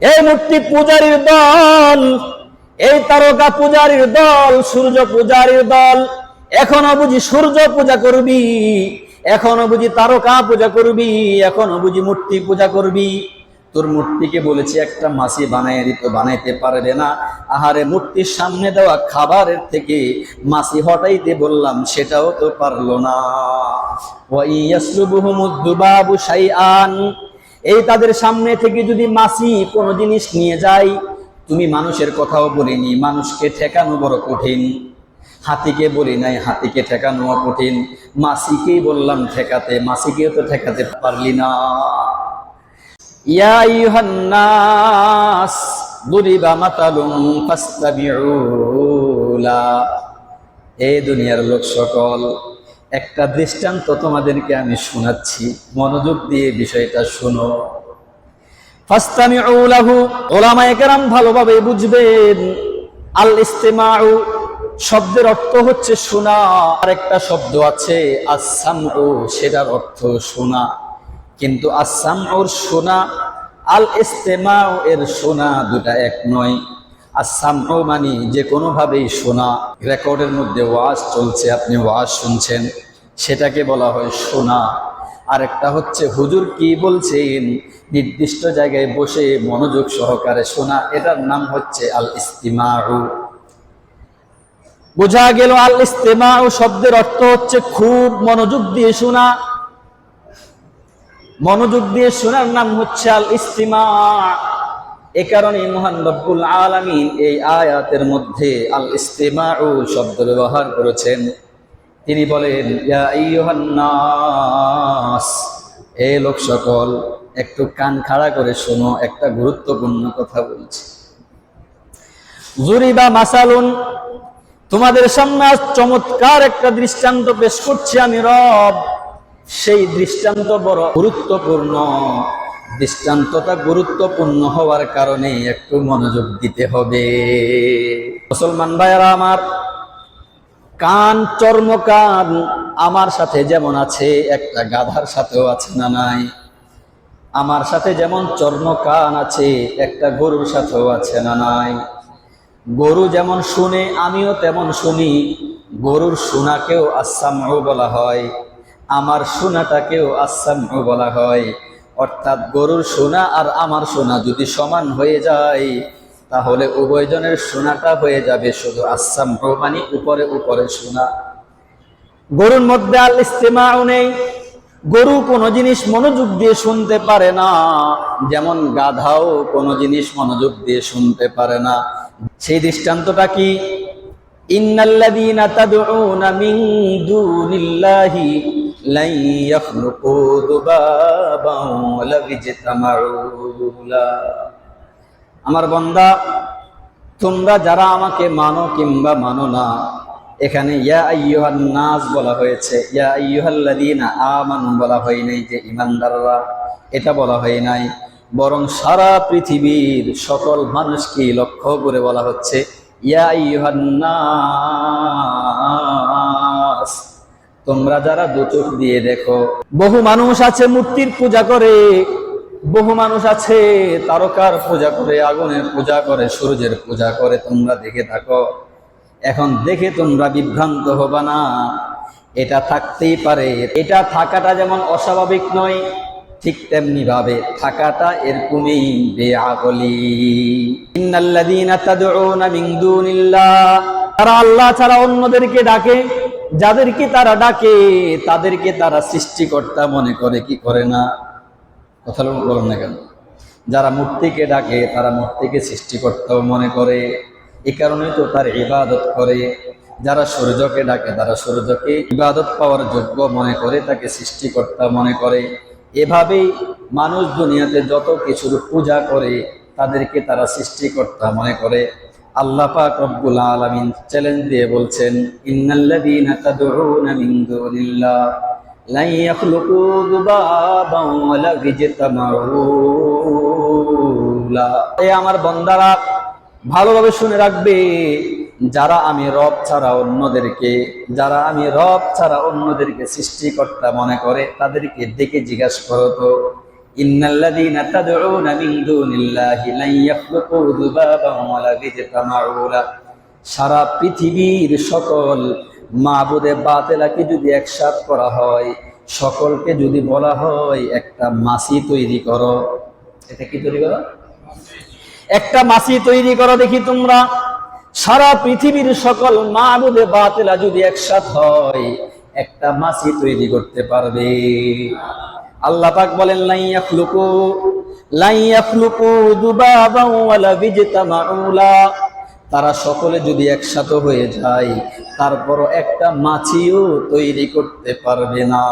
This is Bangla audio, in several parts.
এই মূর্তি পূজারীর দল, এই তারকা পূজারীর দল, সূর্য পূজারীর দল, এখনো বুঝি সূর্য পূজা করবি, এখনো বুঝি তারকা পূজা করবি, এখনো বুঝি মূর্তি পূজা করবি। তোর মূর্তিকে বলেছি একটা মাছি বানাই দিত, বানাইতে পারবে না। আহারে, মূর্তির সামনে দেওয়া খাবারের থেকে মাছি হটাইতে বললাম, সেটাও তো পারলো না। ওয়াইয়াসলুবুহুমুদ-দুবাবু শাইআন, এই তাদের সামনে থেকে যদি মাছি কোনো জিনিস নিয়ে যায়, তুমি মানুষের কথাও বলিনি, মানুষকে ঠেকানো বড় কঠিন। হাতিকে বলি নাই, হাতিকে ঠেকানো কঠিন, মাছিকেই বললাম ঠেকাতে, মাছিকেও তো ঠেকাতে পারলি না। ইয়া আইয়ুহান নাস দুরিবা মাতালুন ফাসতামিউ লা, এই দুনিয়ার লোক সকল, একটা দৃষ্টান্ত তোমাদেরকে আমি শোনাচ্ছি, মনোযোগ দিয়ে বিষয়টা শোনো। ফাসতামিউ লাহু, উলামায়ে কেরাম ভালোভাবে বুঝবেন। আল ইস্তিমাউ শব্দের অর্থ হচ্ছে শোনা, আর একটা শব্দ আছে আস-সামউ, সেটার অর্থ শোনা। কিন্তু আস-সামউর শোনা, আল ইস্তিমাউ এর শোনা দুটা এক নয়। আস-সামউ মানে যে কোনো ভাবেই শোনা, রেকর্ডের মধ্যে ওয়াজ চলছে, আপনি ওয়াজ শুনছেন, সেটাকে বলা হয় শোনা। আর একটা হচ্ছে হুজুর কি বলছেন, নির্দিষ্ট জায়গায় বসে মনোযোগ সহকারে শোনা, এটার নাম হচ্ছে আল ইস্তিমাউ। বোঝা গেল, আল ইস্তিমাউ শব্দের অর্থ হচ্ছে খুব মনোযোগ দিয়ে শোনা। মনোযোগ দিয়ে শোনার নাম হচ্ছে আল ইস্তিমা। এ কারণে মহান রব্বুল আলামিন এই আয়াতের মধ্যে আল ইস্তিমাউ শব্দ ব্যবহার করেছেন। তিনি বলেন, ইয়া আইয়ুহান নাস, হে লোক সকল, একটু কান খাড়া করে শোনো, একটা গুরুত্বপূর্ণ কথা বলছি। যুরিবা মাসালুন, তোমাদের সামনে চমৎকার একটা দৃষ্টান্ত পেশ করছি আমি রব। সেই দৃষ্টান্ত বড় গুরুত্বপূর্ণ। দৃষ্টান্তটা গুরুত্বপূর্ণ হওয়ার কারণে একটু মনোযোগ দিতে হবে। মুসলমান ভাইয়েরা আমার, কান, চর্মকান আমার সাথে যেমন আছে, একটা গাধার সাথেও আছে না নাই? আমার সাথে যেমন চর্মকান আছে, একটা গরুর সাথেও আছে না নাই? গরু যেমন শুনে, আমিও তেমন শুনি। গরুর শোনাকেও আস-সামউ বলা হয়, আমার শোনাটাকেও আস-সামউ বলা হয়। অর্থাৎ গরুর শোনা আর আমার শোনা যদি সমান হয়ে যায়, তাহলে উভয়জনের শোনাটা হয়ে যাবে শুধু আস-সামউ, মানে উপরে উপরে শোনা। গরুর মধ্যে আল ইস্তিমাউ নেই। গরু কোনো জিনিস মনোযোগ দিয়ে শুনতে পারে না, যেমন গাধাও কোনো জিনিস মনোযোগ দিয়ে শুনতে পারে না। সেই দৃষ্টান্তটা কি? ইন্নাল্লাযীনা তাদউনা মিন দুনিল্লাহি লা ইয়াখলুকু যুবাবান ওয়ালা ইজতামাউ লা। আমার বান্দা, তোমরা যারা আমাকে মানো কিংবা মানো না, এখানে ইয়া আইয়ুহান নাস বলা হয়েছে, ইয়া আইয়ুহাল্লাযীনা আমানু বলা হয় নাই যে ঈমানদাররা, এটা বলা হয় নাই। বরং সারা পৃথিবীর সকল মানুষকে লক্ষ্য করে বলা হচ্ছে, ইয়া আইয়ুহান নাস, তোমরা যারা দু চোখ দিয়ে দেখো। বহু মানুষ আছে মূর্তির পূজা করে, বহু মানুষ আছে তারকার পূজা করে, আগুনের পূজা করে, সূর্যের পূজা করে, তোমরা দেখে থাকো। এখন দেখে তোমরা বিভ্রান্ত হবা না, এটা থাকতেই পারে। এটা থাকাটা যেমন অস্বাভাবিক নয়, ঠিক তেমনি ভাবে থাকাটা এরকমই বেআকলি। ইন্নাল্লাযীনা তাদউনা মিন দুনিল্লাহ, তারা আল্লাহ ছাড়া অন্যদেরকে ডাকে, যাদেরকে তারা ডাকে তাদেরকে তারা সৃষ্টিকর্তা মনে করে, কি করে না? কথা বলেন না কেন? যারা মূর্তিকে ডাকে তারা মূর্তিকে সৃষ্টিকর্তাও মনে করে, এই কারণে তো তার ইবাদত করে। যারা সূর্যকে ডাকে তারা সূর্যকে ইবাদত পাওয়ার যোগ্য মনে করে, তাকে সৃষ্টিকর্তা মনে করে। এভাবেই মানুষ দুনিয়াতে যত কিছুর পূজা করে তাদেরকে তারা সৃষ্টিকর্তা মনে করে। আল্লাহ পাক রব্বুল আলামিন চ্যালেঞ্জ দিয়ে বলছেন, ইন্নাল্লাযীনা তাদউনা মিন দুনিল্লাহ লা ইয়াখলুকু যুবাবান ওয়ালা ইজতামাউ লা। এ আমার বান্দারা, ভালোভাবে শুনে রাখবে, যারা আমি রব ছাড়া অন্যদেরকে সৃষ্টিকর্তা মনে করে, তাদেরকে ডেকে জিজ্ঞাসা করো তো, ইন্নাল্লাযীনা তাদউনা মিন দুনিল্লাহি লান ইয়াখলুকু যুবাবান ওয়ালা ইয়াজতামাউ লা। সারা পৃথিবীর সকল মাবুদে বাতিলাকে যদি একসাথ করা হয়, সকলকে যদি বলা হয় একটা মাছি তৈরি করো, এটা কি তৈরি করো? একটা মাছি তৈরি করো দেখি তোমরা। সারা পৃথিবীর সকল মাবুদে বাতিলা যদি একসাথ হয়, একটা মাছি তৈরি করতে পারবে? আল্লাহ পাক বলেন লা ইয়াখলুকু যুবাবান ওয়ালা ইয়াজতামাউ লা। তারা সকলে যদি একসাথে হয়ে যায়, তারপরও একটা মাছিও তৈরি করতে পারবে না।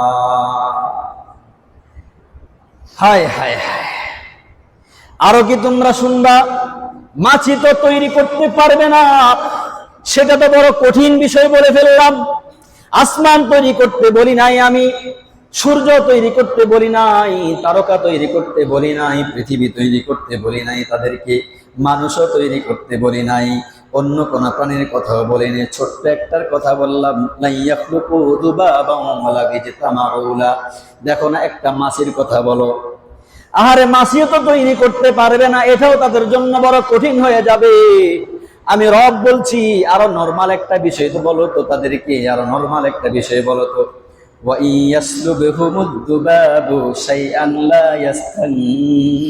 হায় হায় হায়, আরো কি তোমরা শুনবা? মাছি তো তৈরি করতে পারবে না, সেটা তো বড় কঠিন বিষয় বলে ফেললাম। আসমান তৈরি করতে বলি নাই আমি, সূর্য তৈরি করতে বলি নাই, তারকা তৈরি করতে বলি নাই, পৃথিবী তৈরি করতে বলি নাই, তাদেরকে মানুষও তৈরি করতে বলি নাই, অন্য কোন প্রাণীর কথাও বলিনি। ছোট্ট একটার কথা বললাম, লা ইয়াখলুকু যুবাবান ওয়ালা ইয়াজতামাউ লা। দেখো না, একটা মাছির কথা বলো। আহারে, মাছিও তো তৈরি করতে পারবে না, এটাও তাদের জন্য বড় কঠিন হয়ে যাবে। আমি রব বলছি, আরো নরমাল একটা বিষয় তো বলো তো তাদেরকে, আরো নরমাল একটা বিষয় বলো তো। ওয়া ইয়াসলুবহুমুদ যুবাবু শাইআন লা ইয়াস্তানকিযুহু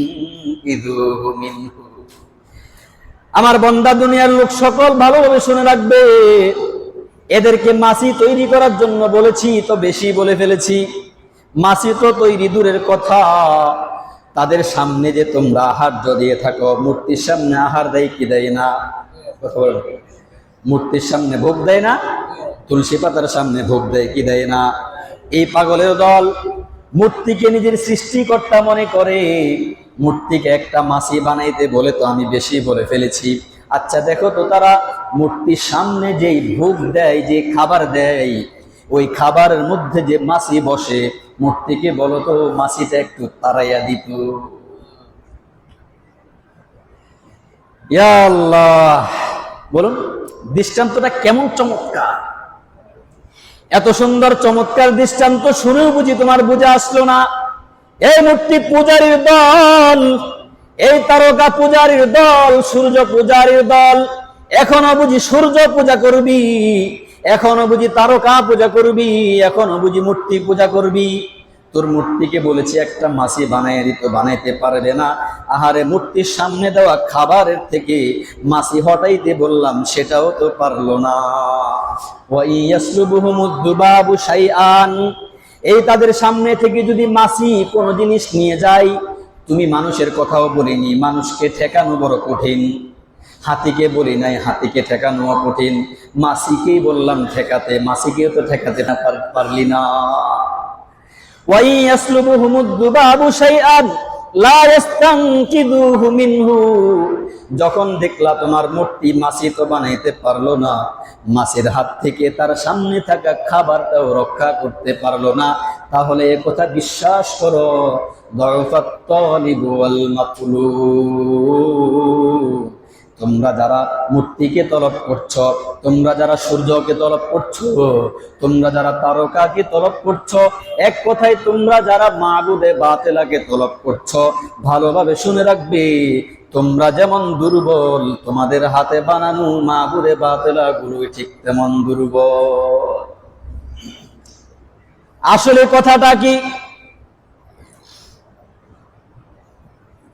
মিনহু। আমার বান্দা, দুনিয়ার লোক সকল ভালোভাবে শুনে রাখবে, এদেরকে মাছি তৈরি করার জন্য বলেছি তো বেশি বলে ফেলেছি। মাছি তো তৈরি দূরের কথা, তাদের সামনে যে তোমরা আহার দিয়ে থাকো, মূর্তির সামনে আহার দেয় কি দেয় না? কথা বলো। মূর্তির সামনে ভোগ দেয় না? তুলসী পাতার সামনে ভোগ দেয় কি দেয় না? এই পাগলের দল মূর্তিকে নিজের সৃষ্টিকর্তা মনে করে, মূর্তিকে একটা মাছি বানাইতে বলে তো আমি বেশি বলে ফেলেছি। আচ্ছা দেখো তো, তারা মূর্তির সামনে যেই ভোগ দেয়, যে খাবার দেয়, ওই খাবারের মধ্যে যে মাছি বসে, মূর্তিকে বলো তো মাছিটা একটু তাড়াইয়া দিত। ইয়া আল্লাহ, বলুন দৃষ্টান্তটা কেমন চমৎকার! এত সুন্দর চমৎকার দৃষ্টান্ত শুনেও বুঝি তোমার বুঝে আসলো না? এই মূর্তি পূজারীর দল, এই তারকা পূজারীর দল, সূর্য পূজারীর দল, এখনো বুঝি সূর্য পূজা করবি, এখনো বুঝি তারকা পূজা করবি, এখনো বুঝি মূর্তি পূজা করবি। তোর মূর্তিকে বলেছি একটা মাছি বানাই দিত, বানাইতে পারবে না। আহারে, মূর্তির সামনে দেওয়া খাবারের থেকে মাছি হটাইতে বললাম, সেটাও তো পারলো না। ওয়া ইয়াসলুবহুমুদ যুবাবু শাইআন। এই তাদের সামনে থেকে যদি মাছি কোনো জিনিস নিয়ে যায়, তুমি মানুষের কথাও বলিনি, মানুষকে ঠেকানো বড় কঠিন। হাতিকে বলি নাই, হাতিকে ঠেকানো কঠিন, মাছিকেই বললাম ঠেকাতে, মাছিকেও তো ঠেকাতে না পারলি না। ওয়া ইয়াসলুবহুমুদ যুবাবু শাইআন লা ইয়াস্তানকিযুহু মিনহু। যখন দেখলা তোমার মূর্তি মাছি তো বানাইতে পারলো না, মাছির হাত থেকে তার সামনে থাকা খাবারটাও রক্ষা করতে পারলো না, তাহলে এ কথা বিশ্বাস করো, দয়ফাত তালিবু ওয়াল মাতলুব। তোমরা যারা মূর্তিকে তলব করছো, তোমরা যারা সূর্যকে তলব করছো, তোমরা যারা তারকাকে তলব করছো, এক কথায় তোমরা যারা মাবুদে বাতিলাকে তলব করছো, ভালোভাবে শুনে রাখবে, তোমরা যেমন দুর্বল, তোমাদের হাতে বানানো মাবুদে বাতিলা গুলো ঠিক তেমন দুর্বল। আসলে কথাটা কি?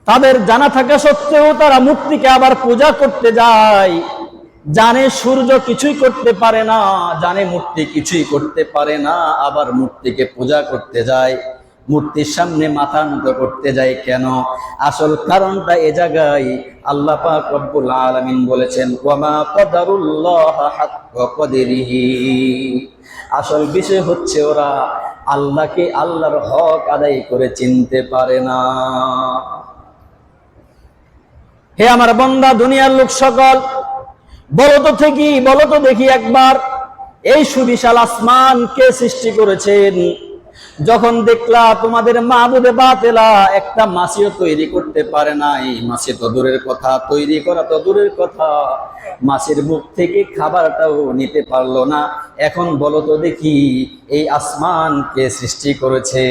তাদের জানা থাকা সত্ত্বেও তারা মূর্তিকে আবার পূজা করতে যায়। জানে সূর্য কিছুই করতে পারে না, জানে মূর্তি কিছুই করতে পারে না, আবার মূর্তিকে পূজা করতে যায়, মূর্তির সামনে মাথা নত করতে যায়। কেন? আসল কারণটা এ জায়গায় আল্লাহ পাক রব্বুল আলামিন বলেছেন, ওয়ামা কদারুল্লাহ হাক্কা কদরিহি। আসল বিষয় হচ্ছে ওরা আল্লাহকে আল্লাহর হক আদায় করে চিনতে পারে না। হে আমার বান্দা, দুনিয়ার লোক সকল, বলো তো দেখি একবার, এই সুবিশাল আসমান কে সৃষ্টি করেছেন? যখন দেখলা তোমাদের মাবুদে বাতিলা একটা মাছিও তৈরি করতে পারে নাই, মাছি তো দূরের কথা, তৈরি করা তো দূরের কথা, মাছির মুখ থেকে খাবারটাও নিতে পারলো না, এখন বলো তো দেখি এই আসমান কে সৃষ্টি করেছে?